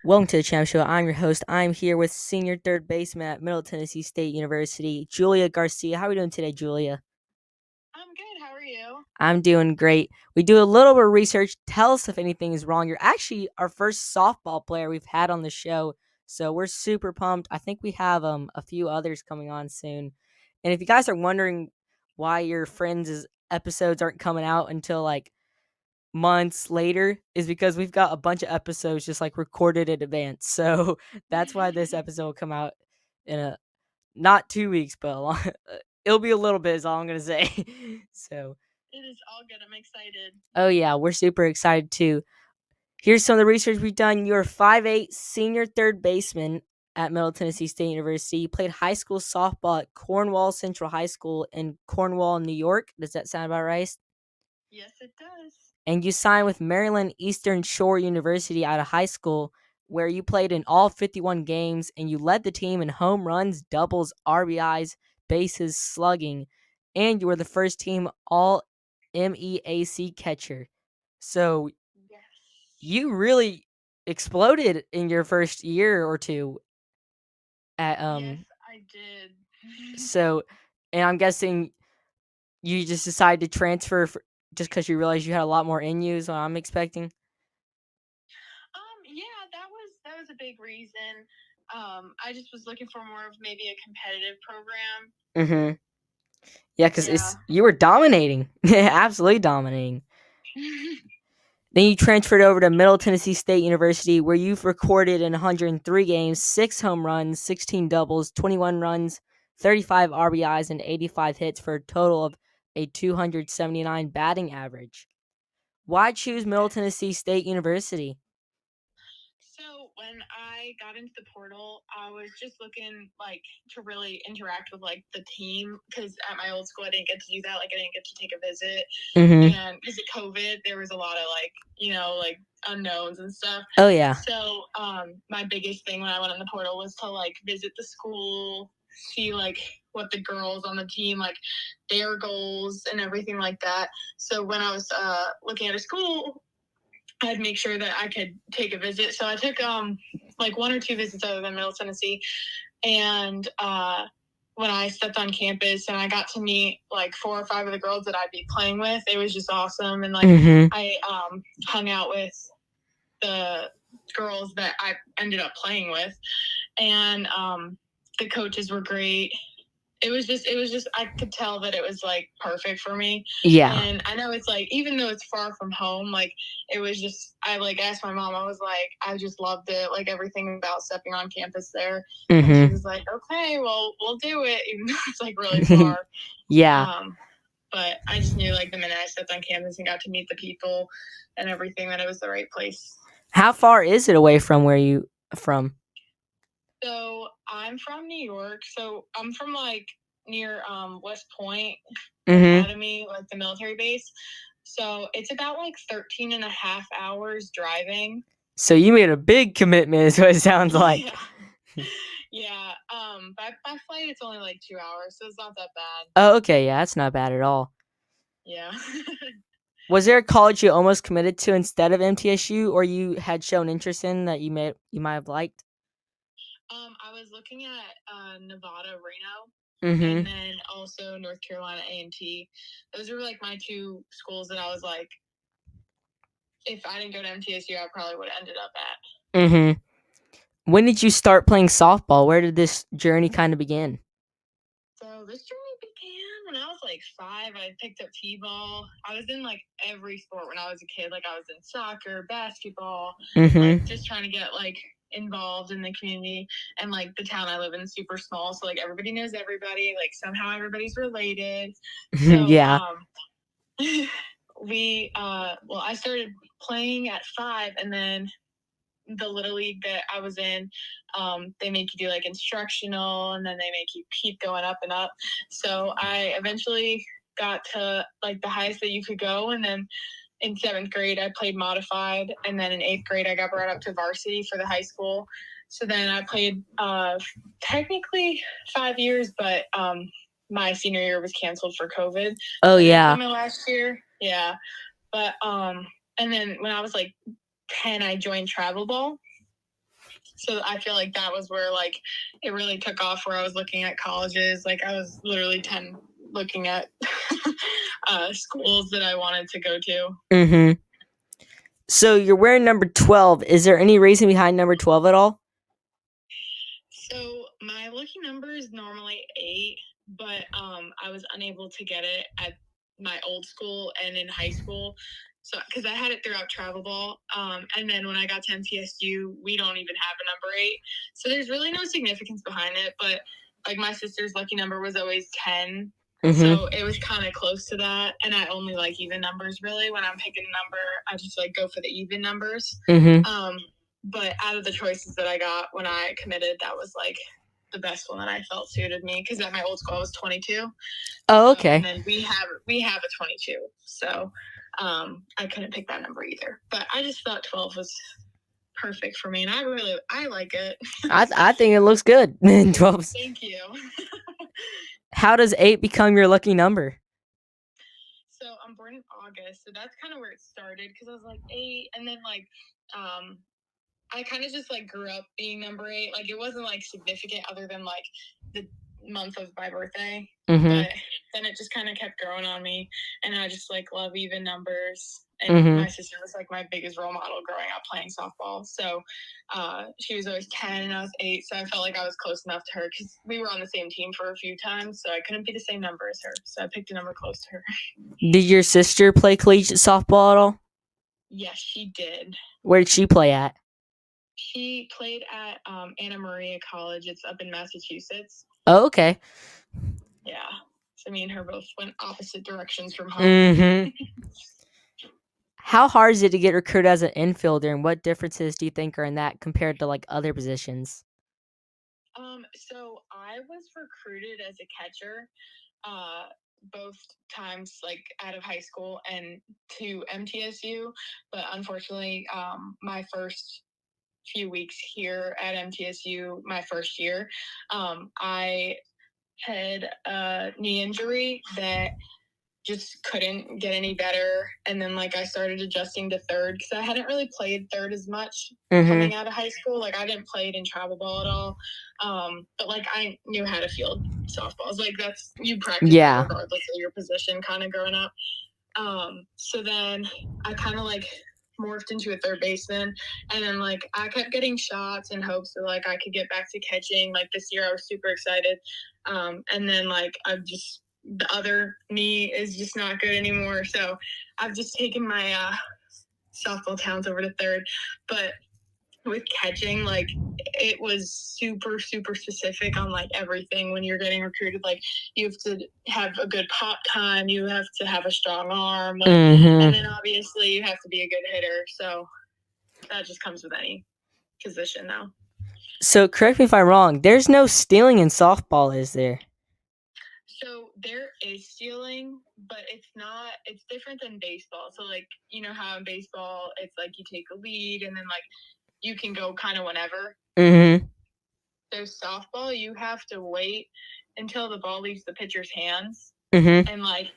Welcome to the Champ Show. I'm your host. I'm here with senior third baseman at Middle Tennessee State University, Julia Garcia. How are we doing today, Julia? I'm good. How are you? I'm doing great. We do a little bit of research. Tell us if anything is wrong. You're actually our first softball player we've had on the show, so we're super pumped. I think we have a few others coming on soon. And if you guys are wondering why your friends' episodes aren't coming out until like months later, is because we've got a bunch of episodes just like recorded in advance. So that's why this episode will come out in a not 2 weeks, but a long, it'll be a little bit is all I'm gonna say. So It is all good. I'm excited. oh yeah, we're super excited too. Here's some of the research we've done. You're a 5'8" senior third baseman at Middle Tennessee State University. You played high school softball at Cornwall Central High School in Cornwall, New York. Does that sound about right? Yes, it does. And you signed with Maryland Eastern Shore University out of high school, where you played in all 51 games and you led the team in home runs, doubles, RBIs, bases, slugging, and you were the first team all MEAC catcher. So Yes. you really exploded in your first year or two at Yes, I did. so and I'm guessing you just decided to transfer just because you realized you had a lot more in you is what I'm expecting. Yeah, that was a big reason. I just was looking for more of maybe a competitive program. Mm-hmm. Yeah, because Yeah. you were dominating, absolutely dominating. Then you transferred over to Middle Tennessee State University, where you've recorded in 103 games, 6 home runs, 16 doubles, 21 runs, 35 RBIs, and 85 hits for a total of a 279 batting average. Why choose Middle Tennessee State University? So when I got into the portal, I was just looking to really interact with the team because at my old school I didn't get to do that. I didn't get to take a visit, Mm-hmm. and because of COVID, there was a lot of unknowns and stuff. Oh yeah. So my biggest thing when I went in the portal was to visit the school, see what the girls on the team their goals and everything like that. So when I was looking at a school, I'd make sure that I could take a visit. So I took one or two visits other than Middle Tennessee, and when I stepped on campus and I got to meet 4 or 5 of the girls that I'd be playing with, it was just awesome. And I hung out with the girls that I ended up playing with, and the coaches were great. It was just I could tell that it was perfect for me. Yeah. And I know it's even though it's far from home, it was just I asked my mom, I was I just loved it, everything about stepping on campus there. Mm-hmm. And she was okay, well, we'll do it, even though it's really far. Yeah. But I just knew the minute I stepped on campus and got to meet the people and everything, that it was the right place. How far is it away from where you from? So I'm from New York. So I'm from near West Point Academy, the military base. So it's about 13 and a half hours driving. So you made a big commitment is what it sounds like. Yeah. By flight it's only 2 hours, so it's not that bad. Oh, okay. Yeah, that's not bad at all. Yeah. Was there a college you almost committed to instead of MTSU, or you had shown interest in that you might have liked? I was looking at Nevada, Reno, Mm-hmm. and then also North Carolina A&T. Those were my two schools that I was if I didn't go to MTSU, I probably would have ended up at. Mm-hmm. When did you start playing softball? Where did this journey kind of begin? So this journey began when I was 5. I picked up t-ball. I was in every sport when I was a kid. I was in soccer, basketball, just trying to get involved in the community. And the town I live in is super small, so everybody knows everybody. Somehow everybody's related. So, yeah. I started playing at 5, and then the little league that I was in, they make you do instructional, and then they make you keep going up and up. So I eventually got to the highest that you could go, and then in 7th grade I played modified, and then in 8th grade I got brought up to varsity for the high school. So then I played technically 5 years, but my senior year was canceled for COVID. Oh yeah. My last year, yeah. But and then when I was 10, I joined travel ball. So I feel like that was where like it really took off, where I was looking at colleges. Like I was literally 10 looking at schools that I wanted to go to. Mm-hmm. So you're wearing number 12. Is there any reason behind number 12 at all? So my lucky number is normally 8, but I was unable to get it at my old school and in high school. So because I had it throughout travel ball, and then when I got to MTSU, we don't even have a number 8. So there's really no significance behind it. But like my sister's lucky number was always 10. Mm-hmm. So it was kind of close to that, and I only like even numbers really. When I'm picking a number, I just like go for the even numbers. Mm-hmm. But out of the choices that I got when I committed, that was like the best one that I felt suited me, because at my old school I was 22. Oh, okay. And then we have a 22, so I couldn't pick that number either. But I just thought 12 was perfect for me, and I like it. I think it looks good. 12. Thank you. How does 8 become your lucky number? So I'm born in August, so that's kind of where it started, because I was like 8, and then like I kind of just like grew up being number 8. Like it wasn't like significant other than like the month of my birthday. Mm-hmm. But then it just kind of kept growing on me, and I just like love even numbers. And Mm-hmm. my sister was like my biggest role model growing up playing softball. So she was always 10 and I was 8. So I felt like I was close enough to her, because we were on the same team for a few times. So I couldn't be the same number as her. So I picked a number close to her. Did your sister play collegiate softball at all? Yes, she did. Where did she play at? She played at Anna Maria College. It's up in Massachusetts. Oh, okay. Yeah. So me and her both went opposite directions from home. Mm-hmm. How hard is it to get recruited as an infielder, and what differences do you think are in that compared to like other positions? So I was recruited as a catcher, both times like out of high school and to MTSU, but unfortunately, my first few weeks here at MTSU, my first year, I had a knee injury that just couldn't get any better. And then like I started adjusting to third, because I hadn't really played third as much coming out of high school. Like I didn't play it in travel ball at all. But like I knew how to field softballs. Like that's, you practice that regardless of your position kind of growing up. So then I kind of like morphed into a third baseman, and then like I kept getting shots in hopes that like I could get back to catching. Like this year I was super excited. And then like I've just, the other knee is just not good anymore. So I've just taken my softball talents over to third. But with catching, like it was super, super specific on like everything when you're getting recruited. Like you have to have a good pop time, you have to have a strong arm, like, and then obviously you have to be a good hitter. So that just comes with any position now. So correct me if I'm wrong, there's no stealing in softball, is there? So there is stealing, but it's different than baseball. So like, you know how in baseball it's like you take a lead and then like you can go kind of whenever. Mm-hmm. So softball, you have to wait until the ball leaves the pitcher's hands. Mm-hmm. And like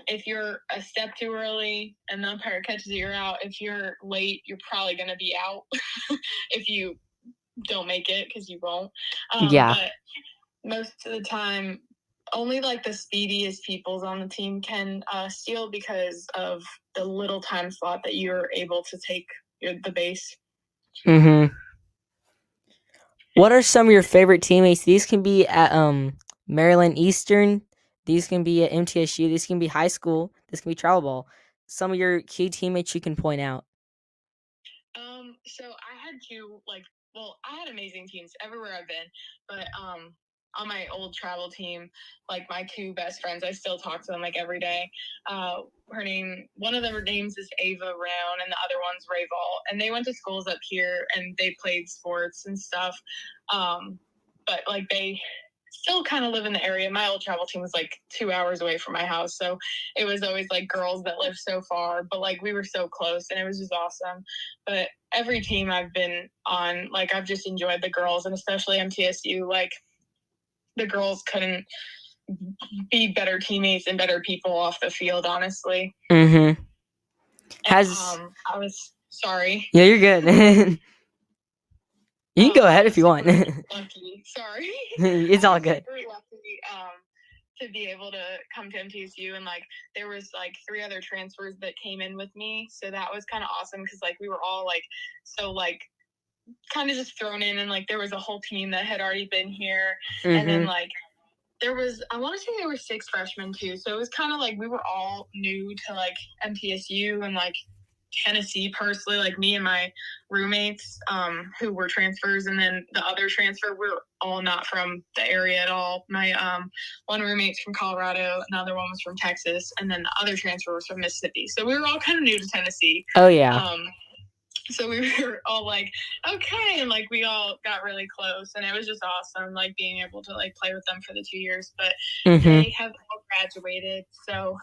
if you're a step too early and the umpire catches you, you're out. If you're late, you're probably going to be out if you don't make it, because you won't. But most of the time, only like the speediest peoples on the team can steal, because of the little time slot that you're able to take the base. Mm-hmm. What are some of your favorite teammates? These can be at Maryland Eastern. These can be at MTSU. These can be high school. This can be travel ball. Some of your key teammates you can point out. So I had I had amazing teams everywhere I've been, but on my old travel team, like my two best friends, I still talk to them like every day. One of their names is Ava Round, and the other one's Ray Ball, and they went to schools up here and they played sports and stuff. But like they still kind of live in the area. My old travel team was like 2 hours away from my house, so it was always like girls that lived so far, but like we were so close, and it was just awesome. But every team I've been on, like I've just enjoyed the girls, and especially MTSU, like the girls couldn't be better teammates and better people off the field, honestly. Mm-hmm. I was sorry. Yeah, you're good. You can go I ahead if was you want. super lucky. Sorry. It's I all was good. super lucky to be able to come to MTSU, and like there was like 3 other transfers that came in with me, so that was kind of awesome because like we were all like so like kind of just thrown in, and like there was a whole team that had already been here, and then like there was, I want to say there were 6 freshmen too, so it was kind of like we were all new to like MTSU and like Tennessee personally, like me and my roommates who were transfers, and then the other transfer, we're all not from the area at all. My one roommate's from Colorado, another one was from Texas, and then the other transfer was from Mississippi. So we were all kind of new to Tennessee. Oh yeah. So we were all like, okay, and like we all got really close, and it was just awesome, like being able to like play with them for the 2 years. But they have all graduated, so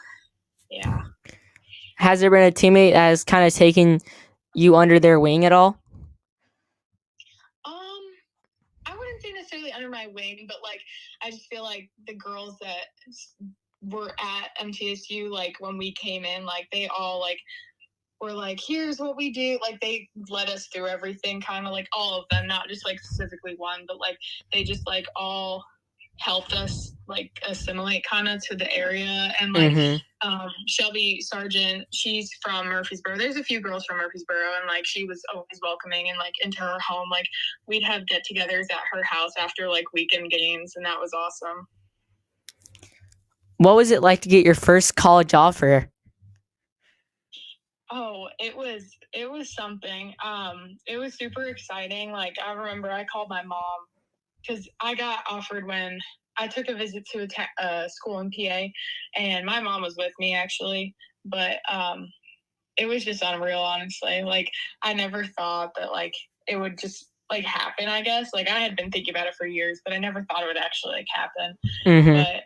yeah. Has there been a teammate that has kind of taken you under their wing at all? I wouldn't say necessarily under my wing, but like I just feel like the girls that were at MTSU, like when we came in, like they all like were like, here's what we do. Like they led us through everything, kind of like all of them, not just like specifically one, but like they just like all helped us like assimilate kind of to the area. And like Shelby Sargent, she's from Murfreesboro. There's a few girls from Murfreesboro, and like she was always welcoming and like into her home. Like we'd have get-togethers at her house after like weekend games, and that was awesome. What was it like to get your first college offer? Oh, it was something. It was super exciting. Like I remember I called my mom because I got offered when I took a visit to a school in PA, and my mom was with me actually, but it was just unreal, honestly. Like I never thought that like it would just like happen. I guess like I had been thinking about it for years, but I never thought it would actually like happen. But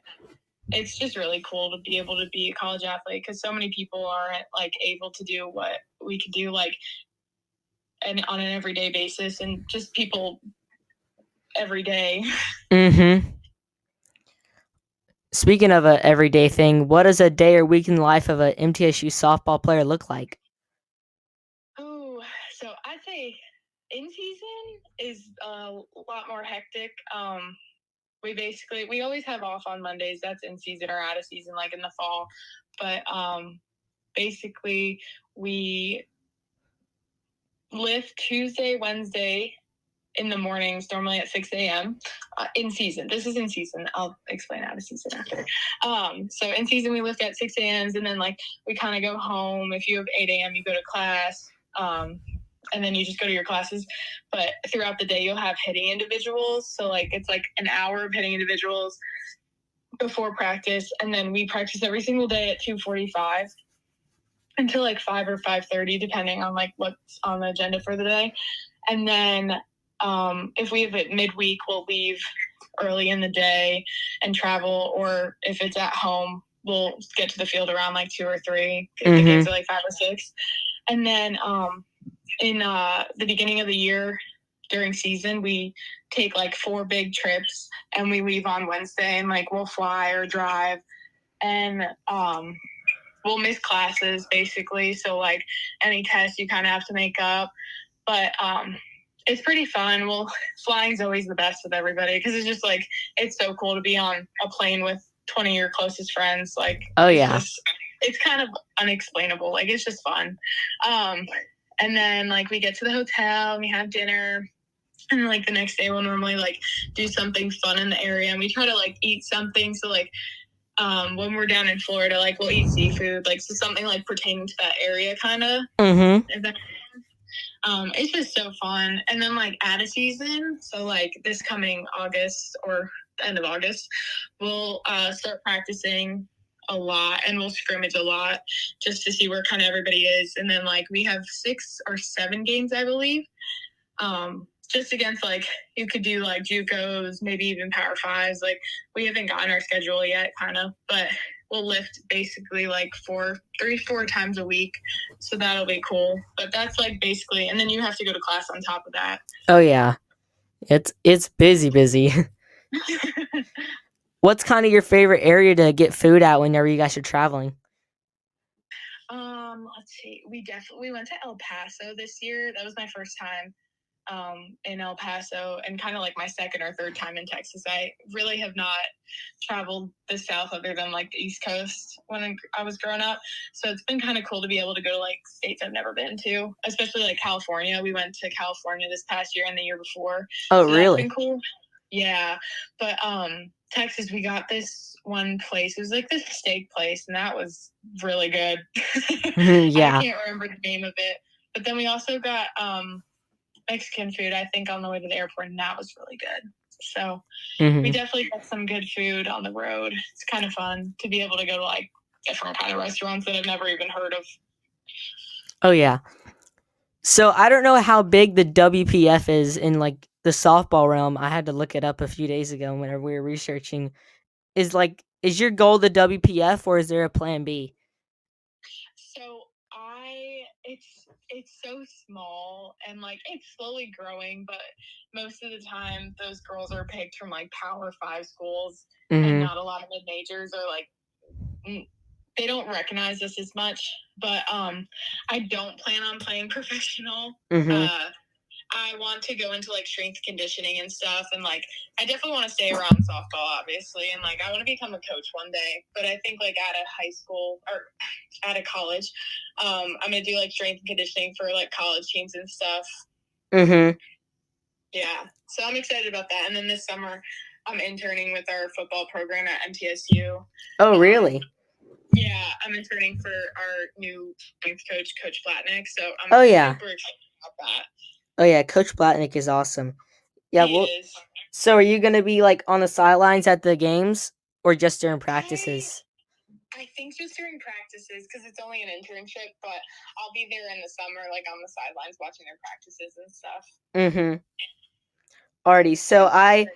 it's just really cool to be able to be a college athlete because so many people aren't like able to do what we could do like and on an everyday basis, and just people every day. Speaking of a everyday thing, what does a day or week in the life of a MTSU softball player look like? Oh, so I'd say in season is a lot more hectic. We always have off on Mondays. That's in season or out of season, like in the fall. But basically we lift Tuesday, Wednesday in the mornings, normally at 6 a.m. In season. This is in season. I'll explain out of season after. So in season, we lift at 6 a.m. and then like we kind of go home. If you have 8 a.m., you go to class. And then you just go to your classes. But throughout the day, you'll have hitting individuals. So like it's like an hour of hitting individuals before practice, and then we practice every single day at 2:45 until like 5 or 5:30, depending on like what's on the agenda for the day. And then if we have it midweek, we'll leave early in the day and travel, or if it's at home, we'll get to the field around like 2 or 3 if the games are like 5 or 6. And then in the beginning of the year during season, we take like 4 big trips, and we leave on Wednesday, and like we'll fly or drive, and we'll miss classes basically. So like any test you kind of have to make up, but it's pretty fun. Well, flying's always the best with everybody because it's just like it's so cool to be on a plane with 20 of your closest friends. Like it's kind of unexplainable. Like it's just fun. And then like we get to the hotel and we have dinner, and like the next day we'll normally like do something fun in the area, and we try to like eat something. So like when we're down in Florida, like we'll eat seafood, like so something like pertaining to that area kind of. It's just so fun. And then like out of season, so like this coming August or the end of August, we'll start practicing a lot, and we'll scrimmage a lot just to see where kind of everybody is. And then like we have 6 or 7 games, I believe, just against like you could do like JUCOs, maybe even Power Fives. Like we haven't gotten our schedule yet, kind of, but we'll lift basically like 3-4 times a week, so that'll be cool. But that's like basically, and then you have to go to class on top of that. Oh yeah, it's busy. What's kind of your favorite area to get food at whenever you guys are traveling? Let's see. We went to El Paso this year. That was my first time. in El Paso, and kind of like my second or third time in Texas. I really have not traveled the South other than like the East Coast when I was growing up. So it's been kind of cool to be able to go to like states I've never been to, especially like California. We went to California this past year and the year before. Oh, so that's really? been cool. Yeah. But Texas, we got this one place. It was like this steak place, and that was really good. Yeah. I can't remember the name of it. But then we also got Mexican food, I think, on the way to the airport, and that was really good. So we definitely got some good food on the road. It's kind of fun to be able to go to like different kind of restaurants that I've never even heard of. Oh, yeah. So I don't know how big the WPF is in like the softball realm. I had to look it up a few days ago whenever we were researching. Is your goal the WPF or is there a plan B? So it's so small and like it's slowly growing, but most of the time those girls are picked from like Power 5 schools and not a lot of mid majors, or like they don't recognize us as much. But I don't plan on playing professional. I want to go into like strength conditioning and stuff, and like I definitely want to stay around softball, obviously, and like I want to become a coach one day. But I think like at a high school or at a college, I'm gonna do like strength and conditioning for like college teams and stuff. Yeah, so I'm excited about that. And then this summer, I'm interning with our football program at MTSU. Oh, really? Yeah, I'm interning for our new strength coach, Coach Blatnick. So I'm super excited about that. Oh, yeah. Coach Blatnick is awesome. Yeah. He is. So are you going to be like on the sidelines at the games or just during practices? I think just during practices because it's only an internship, but I'll be there in the summer, like on the sidelines watching their practices and stuff. Alrighty.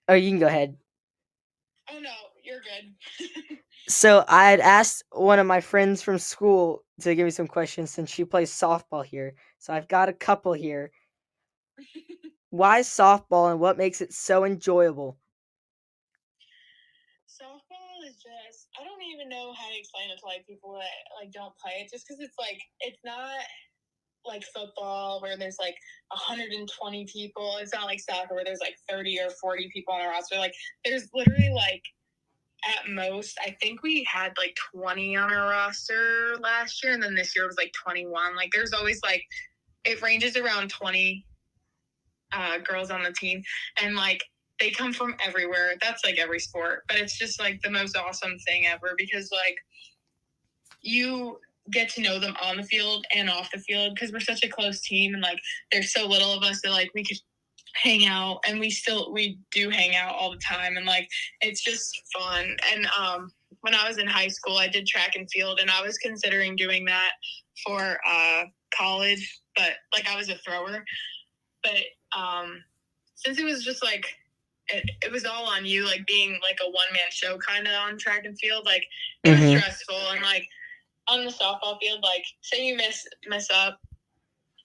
Oh, you can go ahead. Oh, no, you're good. So I had asked one of my friends from school to give me some questions since she plays softball here. So I've got a couple here. Why softball and what makes it so enjoyable? Softball is just, I don't even know how to explain it to like people that like don't play it, just because it's like it's not like football where there's like 120 people. It's not like soccer where there's like 30 or 40 people on a roster. Like there's literally like at most, I think we had like 20 on our roster last year, and then this year was like 21. Like there's always like, it ranges around 20 girls on the team, and like they come from everywhere. That's like every sport, but it's just like the most awesome thing ever because like you get to know them on the field and off the field because we're such a close team, and like there's so little of us that like we could hang out, and we do hang out all the time, and like it's just fun. And when I was in high school, I did track and field, and I was considering doing that for college, but like I was a thrower. But since it was just like it was all on you, like being like a one-man show kind of on track and field, like it was stressful. And like on the softball field, like say you mess up,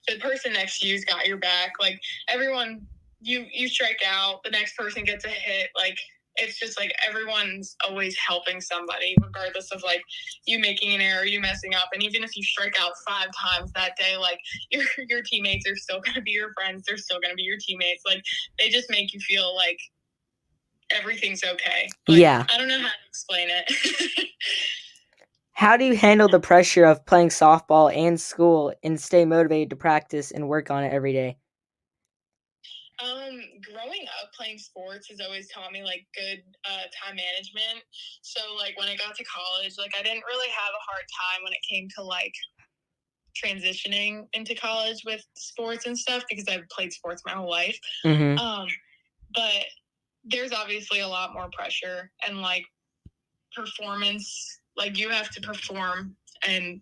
the person next to you's got your back. Like everyone, you strike out, the next person gets a hit. Like it's just like everyone's always helping somebody, regardless of like you making an error, you messing up, and even if you strike out 5 times that day, like your teammates are still going to be your friends. They're still going to be your teammates. Like they just make you feel like everything's okay. Like, yeah, I don't know how to explain it. How do you handle the pressure of playing softball and school and stay motivated to practice and work on it every day? Growing up playing sports has always taught me like good time management. So like when I got to college, like I didn't really have a hard time when it came to like transitioning into college with sports and stuff because I've played sports my whole life. But there's obviously a lot more pressure and like performance, like you have to perform, and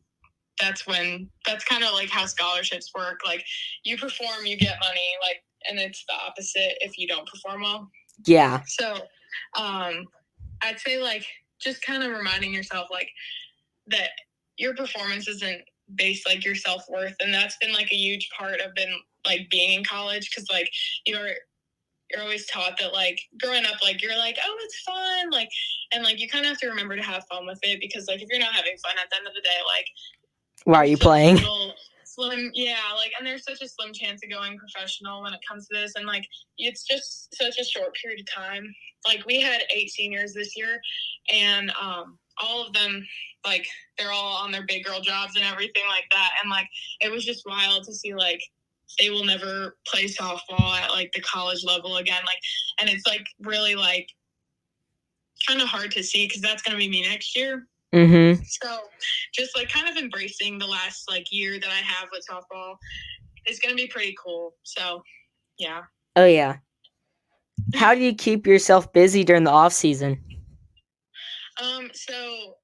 that's kind of like how scholarships work. Like you perform, you get money, like, and it's the opposite if you don't perform well. Yeah. So I'd say like just kind of reminding yourself like that your performance isn't based like your self-worth, and that's been like a huge part of been like being in college because like you're always taught that like growing up, like you're like, oh, it's fun, like, and like you kind of have to remember to have fun with it because like if you're not having fun at the end of the day, like why are you playing? slim, yeah, like, and there's such a slim chance of going professional when it comes to this, and like, it's just such a short period of time. Like, we had 8 seniors this year, and all of them, like, they're all on their big girl jobs and everything like that, and like, it was just wild to see, like, they will never play softball at like the college level again, like, and it's like really like kind of hard to see because that's going to be me next year. Mm-hmm. So just like kind of embracing the last like year that I have with softball is going to be pretty cool. So yeah. Oh yeah. How do you keep yourself busy during the off season? So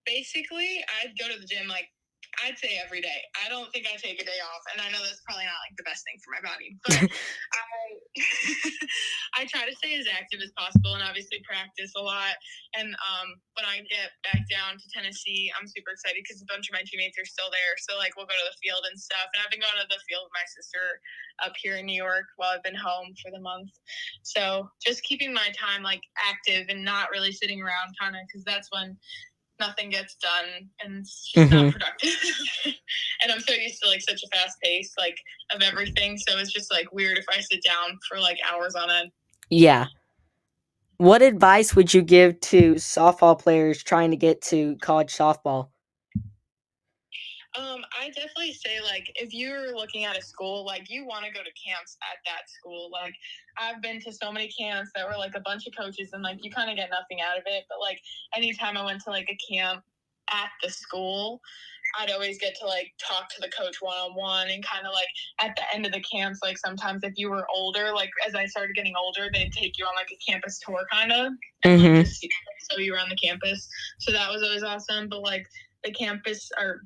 basically I'd go to the gym like I'd say every day. I don't think I take a day off, and I know that's probably not like the best thing for my body, but I try to stay as active as possible and obviously practice a lot. And when I get back down to Tennessee, I'm super excited because a bunch of my teammates are still there. So like we'll go to the field and stuff. And I've been going to the field with my sister up here in New York while I've been home for the month. So just keeping my time like active and not really sitting around kind of because that's when nothing gets done and it's just not productive. And I'm so used to like such a fast pace like of everything, so it's just like weird if I sit down for like hours on end. Yeah. What advice would you give to softball players trying to get to college softball? I definitely say like if you're looking at a school, like you want to go to camps at that school. Like I've been to so many camps that were like a bunch of coaches and like you kind of get nothing out of it. But like anytime I went to like a camp at the school, I'd always get to like talk to the coach one-on-one and kind of like at the end of the camps, like sometimes if you were older, like as I started getting older, they'd take you on like a campus tour kind of and like just show you around the campus. So that was always awesome. But like the campus or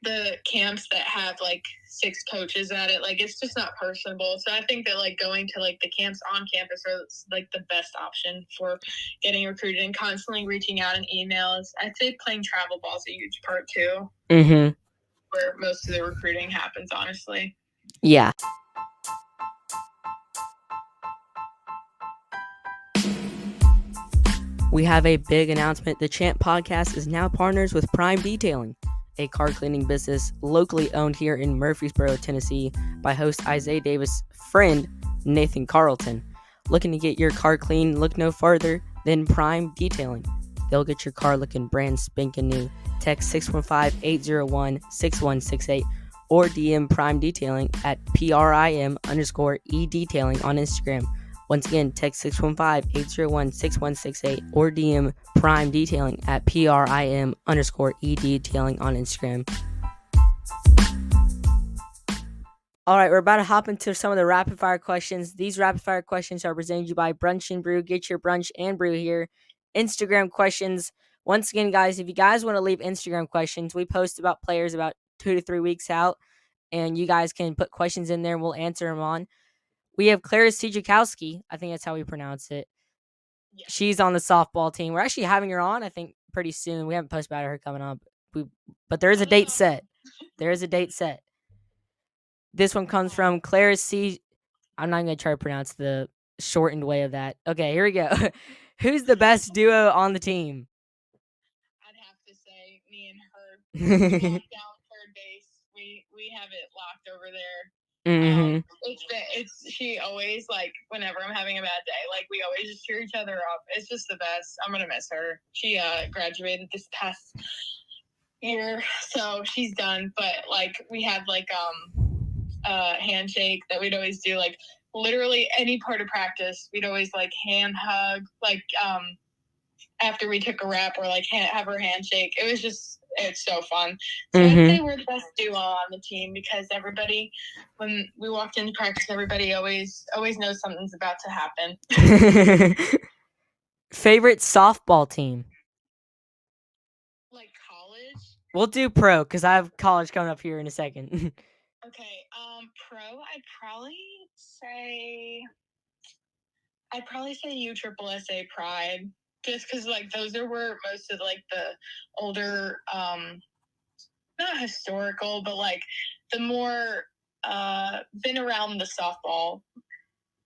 the camps that have like 6 coaches at it, like it's just not personable. So I think that like going to like the camps on campus are like the best option for getting recruited, and constantly reaching out in emails. I'd say playing travel ball is a huge part too, where most of the recruiting happens, honestly. Yeah. We have a big announcement. The Champ Podcast is now partners with Prime Detailing, a car cleaning business locally owned here in Murfreesboro, Tennessee, by host Isaiah Davis' friend, Nathan Carlton. Looking to get your car clean? Look no further than Prime Detailing. They'll get your car looking brand spanking new. Text 615-801-6168 or DM Prime Detailing at PRIM_E Detailing on Instagram. Once again, text 615-801-6168 or DM Prime Detailing at PRIM_E Detailing on Instagram. All right, we're about to hop into some of the rapid fire questions. These rapid fire questions are presented to you by Brunch and Brew. Get your brunch and brew here. Instagram questions. Once again, guys, if you guys want to leave Instagram questions, we post about players about 2 to 3 weeks out, and you guys can put questions in there and we'll answer them on. We have Clara Sijakowski. I think that's how we pronounce it. Yeah. She's on the softball team. We're actually having her on, I think, pretty soon. We haven't posted about her coming on, but there is a date set. There is a date set. This one comes from Clara C. I'm not going to try to pronounce the shortened way of that. Okay, here we go. Who's the best duo on the team? I'd have to say me and her. Down third base. We have it locked over there. She always like whenever I'm having a bad day, like we always just cheer each other up. It's just the best. I'm gonna miss her. She graduated this past year, so she's done. But like we had like handshake that we'd always do, like literally any part of practice we'd always like hand hug, like after we took a rep or like have her handshake. It's so fun. So I'd say we're the best duo on the team because everybody, when we walked into practice, everybody always knows something's about to happen. Favorite softball team? Like college? We'll do pro because I have college coming up here in a second. Okay, pro, I'd probably say USSSA Pride, just because like those are where most of like the older, not historical, but like the more been around the softball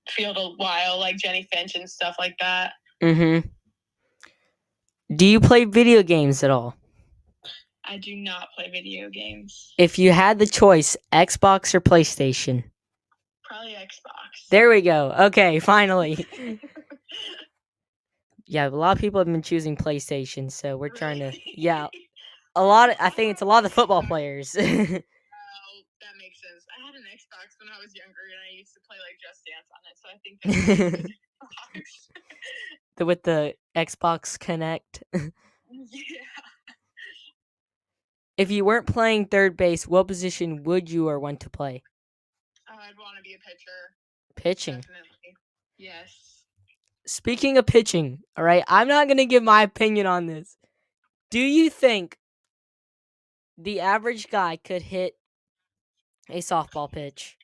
field a while, like Jenny Finch and stuff like that. Do you play video games at all? I do not play video games. If you had the choice, Xbox or PlayStation? Probably Xbox. There we go. Okay, finally. Yeah, a lot of people have been choosing PlayStation, so we're trying to. Yeah, I think it's a lot of the football players. Oh, that makes sense. I had an Xbox when I was younger, and I used to play like Just Dance on it, so I think that's Xbox. With the Xbox Connect. Yeah. If you weren't playing third base, what position would you or want to play? I'd want to be a pitcher. Pitching. Definitely. Yes. Speaking of pitching, all right, I'm not going to give my opinion on this. Do you think the average guy could hit a softball pitch?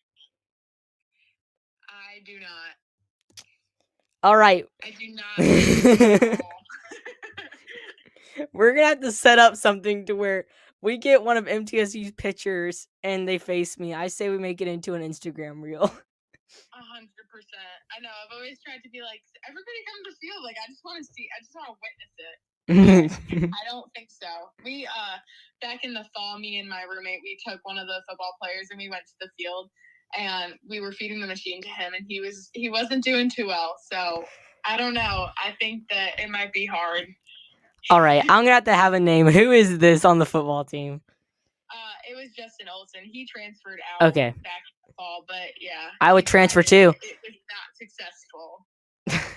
I do not. All right. I do not. We're going to have to set up something to where we get one of MTSU's pitchers and they face me. I say we make it into an Instagram reel. 100%. I know. I've always tried to be like, everybody come to the field. Like, I just want to see. I just want to witness it. I don't think so. We back in the fall, me and my roommate, we took one of the football players and we went to the field and we were feeding the machine to him and he wasn't doing too well. So I don't know. I think that it might be hard. All right, I'm gonna have to have a name. Who is this on the football team? It was Justin Olson. He transferred out Okay. back in the fall, but yeah. I would transfer too. It was not successful.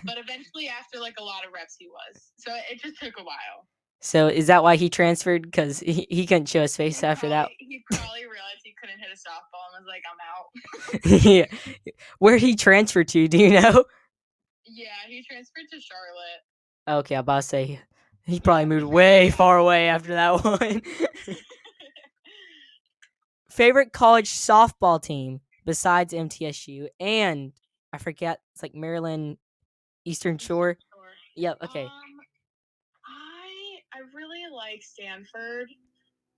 But eventually, after like a lot of reps, he was. So it just took a while. So is that why he transferred? Because he couldn't show his face after that? He probably realized he couldn't hit a softball and was like, I'm out. Yeah. Where'd he transfer to? Do you know? Yeah, he transferred to Charlotte. Okay, I'm about to say he probably moved way far away after that one. Favorite college softball team besides MTSU and I forget, it's like Maryland Eastern Shore. Yep. Okay. I really like Stanford,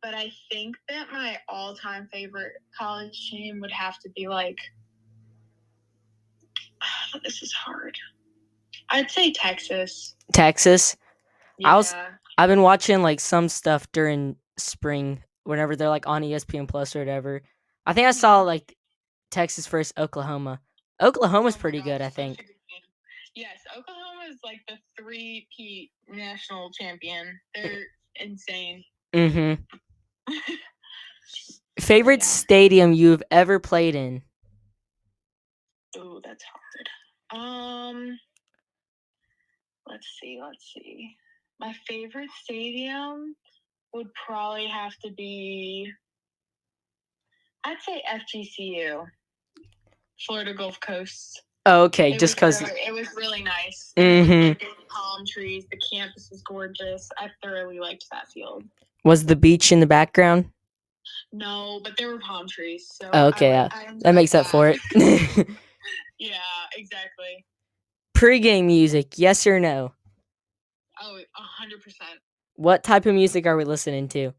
but I think that my all-time favorite college team would have to be like. This is hard. I'd say Texas. Texas. Yeah. I've been watching like some stuff during spring whenever they're like on ESPN Plus or whatever. I think I saw like Texas versus Oklahoma. Oklahoma's pretty good, I think. Yes, Oklahoma is like the 3-peat national champion. They're insane. Mm-hmm. Favorite stadium you've ever played in? Oh, that's hard. Let's see. My favorite stadium would probably have to be, I'd say FGCU, Florida Gulf Coast. Oh, okay, just because it was really nice. Mm-hmm. Palm trees, the campus is gorgeous. I thoroughly liked that field. Was the beach in the background? No, but there were palm trees. So okay, that makes up for it. Yeah, exactly. Pre-game music, yes or no? Oh, 100%. What type of music are we listening to?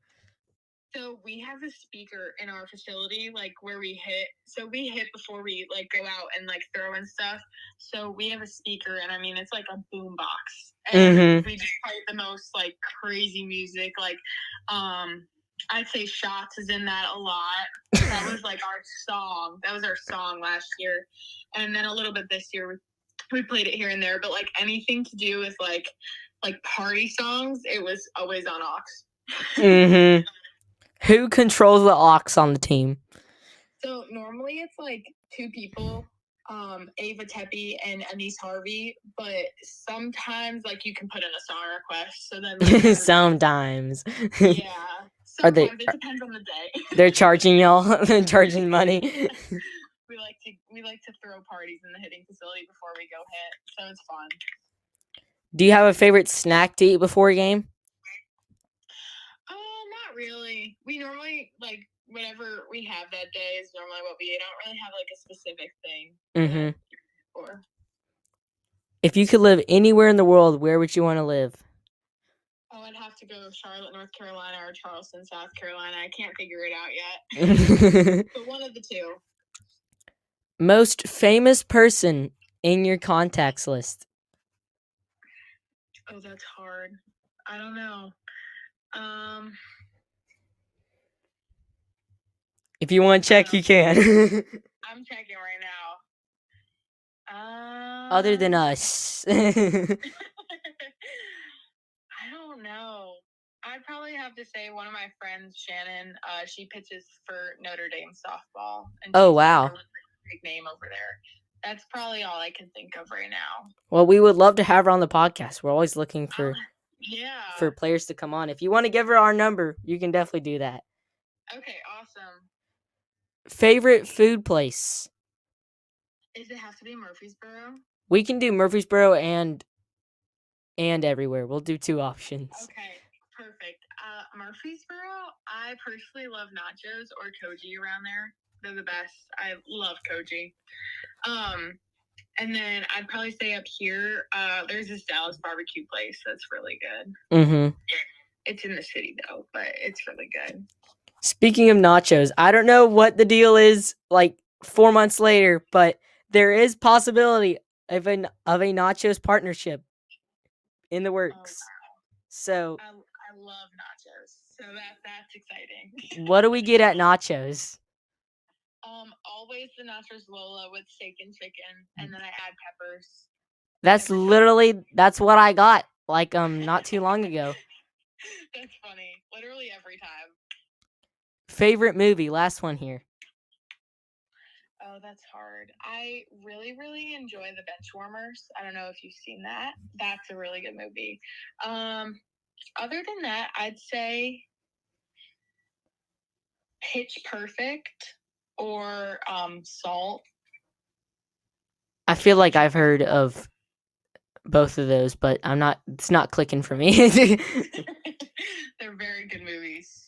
So we have a speaker in our facility, like where we hit. So we hit before we like go out and like throw and stuff. So we have a speaker, and I mean it's like a boom box, and we just play the most like crazy music. Like, I'd say Shots is in that a lot. That was like our song. That was our song last year, and then a little bit this year we played it here and there. But like anything to do with like party songs, it was always on aux. Who controls the aux on the team? So normally it's like 2 people, Ava Tepe and Anise Harvey, but sometimes like you can put in a song request. So then like, sometimes. Yeah. Sometimes it depends on the day. They're charging y'all. They're charging money. We like to throw parties in the hitting facility before we go hit, so it's fun. Do you have a favorite snack to eat before a game? Not really. We normally like whatever we have that day is normally what we eat. I don't really have like a specific thing. Or if you could live anywhere in the world, where would you want to live? Oh, I'd have to go Charlotte, North Carolina, or Charleston, South Carolina. I can't figure it out yet. But one of the two. Most famous person in your contacts list? Oh, that's hard. I don't know. If you want to check, you can. I'm checking right now. Other than us. I don't know. I'd probably have to say one of my friends, Shannon. She pitches for Notre Dame softball, and Oh, she's wow. like a big name over there. That's probably all I can think of right now. Well, we would love to have her on the podcast. We're always looking for Yeah. players to come on. If you want to give her our number, you can definitely do that. Okay, awesome. Favorite food place? Does it have to be Murfreesboro? We can do Murfreesboro and everywhere. We'll do 2 options. Okay, perfect. Murfreesboro, I personally love nachos or koji around there. They're the best. I love koji. And then I'd probably say up here, there's this Dallas barbecue place that's really good. Mm-hmm. It's in the city though, but it's really good. Speaking of nachos, I don't know what the deal is like 4 months later, but there is possibility of a nachos partnership in the works. Oh, wow. So I love nachos, so that's exciting. What do we get at nachos? Always the nachos Lola with steak and chicken, and then I add peppers. That's what I got like not too long ago. That's funny. Literally every time. Favorite movie? Last one here. Oh, that's hard. I really, really enjoy The Benchwarmers. I don't know if you've seen that. That's a really good movie. Other than that, I'd say Pitch Perfect or Salt. I feel like I've heard of both of those, but it's not clicking for me. They're very good movies.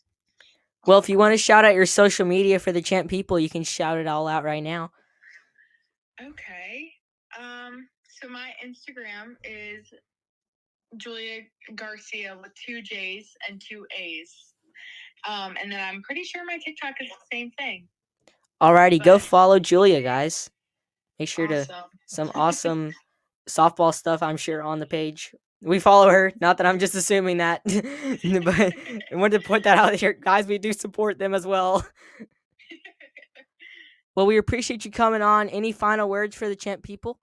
Well, if you want to shout out your social media for the Champ people, you can shout it all out right now. Okay. So my Instagram is Julia Garcia with 2 J's and 2 A's. And then I'm pretty sure my TikTok is the same thing. Alrighty, go follow Julia, guys. Make sure awesome. to some awesome softball stuff, I'm sure, on the page. We follow her. Not that I'm just assuming that, but I wanted to put that out here, guys. We do support them as well. Well, we appreciate you coming on. Any final words for the Champ people?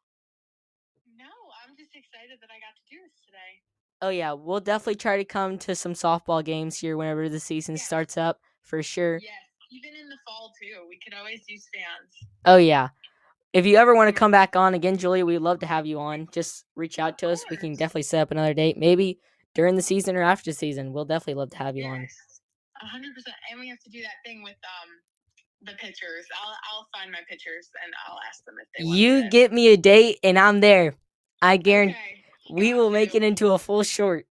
No, I'm just excited that I got to do this today. Oh yeah, we'll definitely try to come to some softball games here whenever the season starts up, for sure. Yes, even in the fall too. We could always use fans. Oh yeah. If you ever want to come back on again, Julia, we'd love to have you on. Just reach out to us. We can definitely set up another date. Maybe during the season or after the season. We'll definitely love to have you on. 100%. And we have to do that thing with the pitchers. I'll find my pitchers and I'll ask them if they want You get me a date and I'm there. I guarantee we will make it into a full short.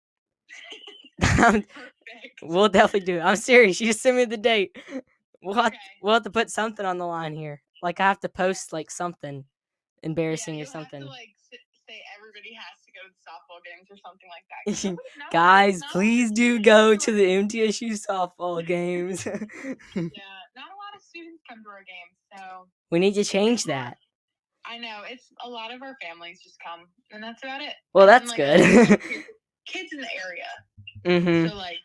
We'll definitely do it. I'm serious. You just send me the date. We'll have to put something on the line here. Like I have to post like something embarrassing or something. Have to, like, say everybody has to go to the softball games or something like that. Guys, please do go to the MTSU softball games. Yeah, not a lot of students come to our games, so we need to change that. I know. It's a lot of our families just come, and that's about it. Well, that's good. Kids in the area. Mm-hmm. So, like,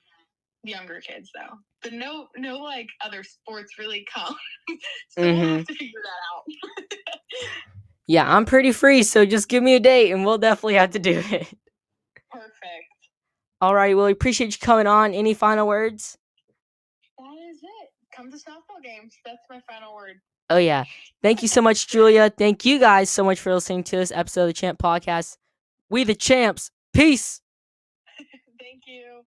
younger kids, though. But no, like, other sports really come. So we'll have to figure that out. Yeah, I'm pretty free, so just give me a date, and we'll definitely have to do it. Perfect. All right, well, we appreciate you coming on. Any final words? That is it. Come to softball games. That's my final word. Oh, yeah. Thank you so much, Julia. Thank you guys so much for listening to this episode of the Champ Podcast. We the Champs. Peace. Thank you.